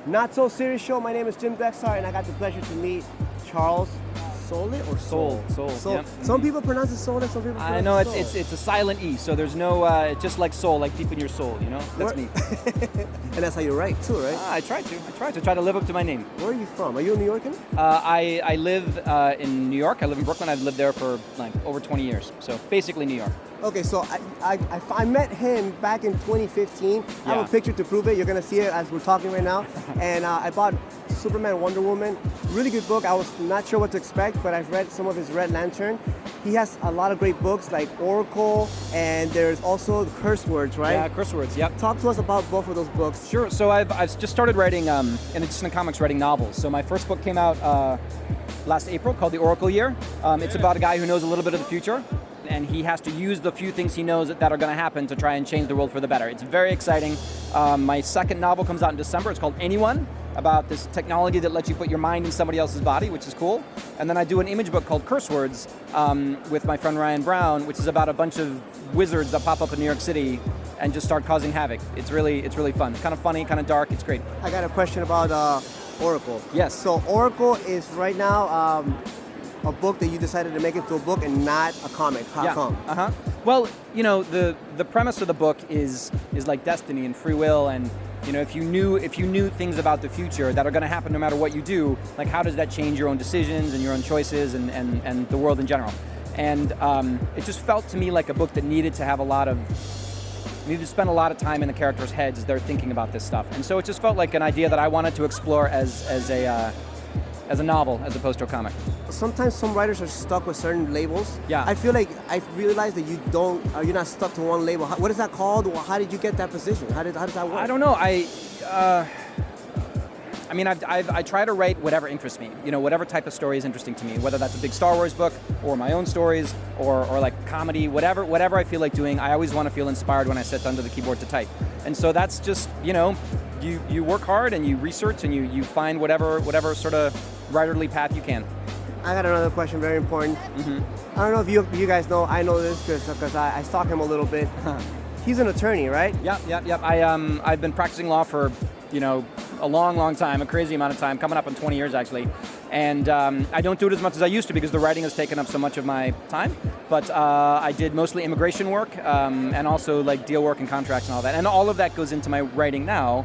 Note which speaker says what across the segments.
Speaker 1: Not So Serious Show. My name is Jim Dexter, and I got the pleasure to meet Charles Soule or Soule.
Speaker 2: Soule. Yep.
Speaker 1: Some people pronounce it Soule, some people pronounce
Speaker 2: I know
Speaker 1: it
Speaker 2: it's
Speaker 1: Soule.
Speaker 2: it's a silent E, so there's no just like soul, like deep in your soul, you know. That's me.
Speaker 1: And that's how you write too, right?
Speaker 2: I try to live up to my name.
Speaker 1: Where are you from? Are you a New Yorker?
Speaker 2: I live in New York. I live in Brooklyn. I've lived there for like over 20 years, so basically New York.
Speaker 1: Okay, so I met him back in 2015. I have a picture to prove it. You're gonna see it as we're talking right now. And I bought Superman, Wonder Woman. Really good book. I was not sure what to expect, but I've read some of his Red Lantern. He has a lot of great books like Oracle, and there's also Curse Words, right?
Speaker 2: Yeah, Curse Words. Yep.
Speaker 1: Talk to us about both of those books.
Speaker 2: Sure. So I've just started writing in the comics, writing novels. So my first book came out last April, called The Oracle Year. It's about a guy who knows a little bit of the future, and he has to use the few things he knows that are going to happen to try and change the world for the better. It's very exciting. My second novel comes out in December. It's called Anyone, about this technology that lets you put your mind in somebody else's body, which is cool. And then I do an image book called Curse Words with my friend Ryan Brown, which is about a bunch of wizards that pop up in New York City and just start causing havoc. It's really fun. Kind of funny, kind of dark. It's great.
Speaker 1: I got a question about Oracle.
Speaker 2: Yes.
Speaker 1: So Oracle is right now a book that you decided to make into a book and not a comic. How come?
Speaker 2: Well, you know, the premise of the book is like destiny and free will, and you know, if you knew things about the future that are going to happen no matter what you do, like how does that change your own decisions and your own choices and the world in general? And it just felt to me like a book that needed to have needed to spend a lot of time in the characters' heads as they're thinking about this stuff. And so it just felt like an idea that I wanted to explore as a novel as opposed to a comic.
Speaker 1: Sometimes some writers are stuck with certain labels.
Speaker 2: Yeah.
Speaker 1: I feel like I've realized that you're not stuck to one label. What is that called? How did you get that position? How does that work?
Speaker 2: I don't know. I mean, I try to write whatever interests me. You know, whatever type of story is interesting to me. Whether that's a big Star Wars book or my own stories or like comedy, whatever I feel like doing. I always want to feel inspired when I sit under the keyboard to type. And so that's just, you know, you work hard and you research and you find whatever sort of writerly path you can.
Speaker 1: I got another question, very important. Mm-hmm. I don't know if you guys know. I know this because I stalk him a little bit. He's an attorney, right?
Speaker 2: Yep. I've been practicing law for, you know, a long time, a crazy amount of time, coming up on 20 years actually. And I don't do it as much as I used to because the writing has taken up so much of my time. But I did mostly immigration work and also like deal work and contracts and all that. And all of that goes into my writing now.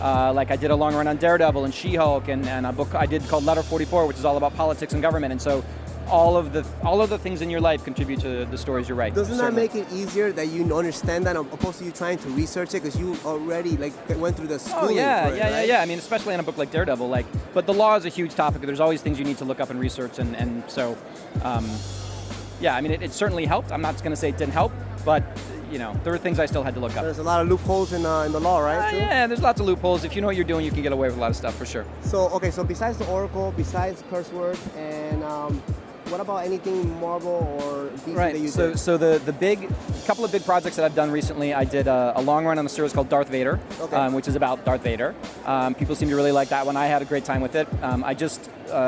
Speaker 2: Like I did a long run on Daredevil and She-Hulk and a book I did called Letter 44, which is all about politics and government. And so all of the things in your life contribute to the stories you write.
Speaker 1: Doesn't that make it easier that you understand that opposed to you trying to research it because you already like went through the schooling?
Speaker 2: Yeah. I mean, especially in a book like Daredevil, but the law is a huge topic. There's always things you need to look up and research, and so I mean, it certainly helped. I'm not going to say it didn't help, but you know, there were things I still had to look up.
Speaker 1: There's a lot of loopholes in the law, right?
Speaker 2: Yeah, there's lots of loopholes. If you know what you're doing, you can get away with a lot of stuff for sure.
Speaker 1: So besides the Oracle, besides Curse Words, and what about anything Marvel or DC that you did?
Speaker 2: So the couple of big projects that I've done recently, I did a long run on a series called Darth Vader, which is about Darth Vader. People seem to really like that one. I had a great time with it.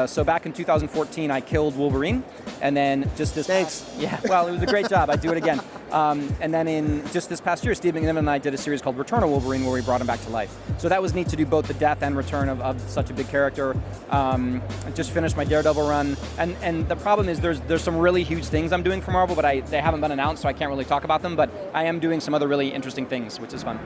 Speaker 2: So back in 2014, I killed Wolverine, and then just this.
Speaker 1: Thanks.
Speaker 2: Well, it was a great job. I'd do it again. And then in just this past year, Steve McNiven and I did a series called Return of Wolverine, where we brought him back to life. So that was neat to do both the death and return of such a big character. I just finished my Daredevil run, and the problem is there's some really huge things I'm doing for Marvel, but they haven't been announced, so I can't really talk about them. But I am doing some other really interesting things, which is fun.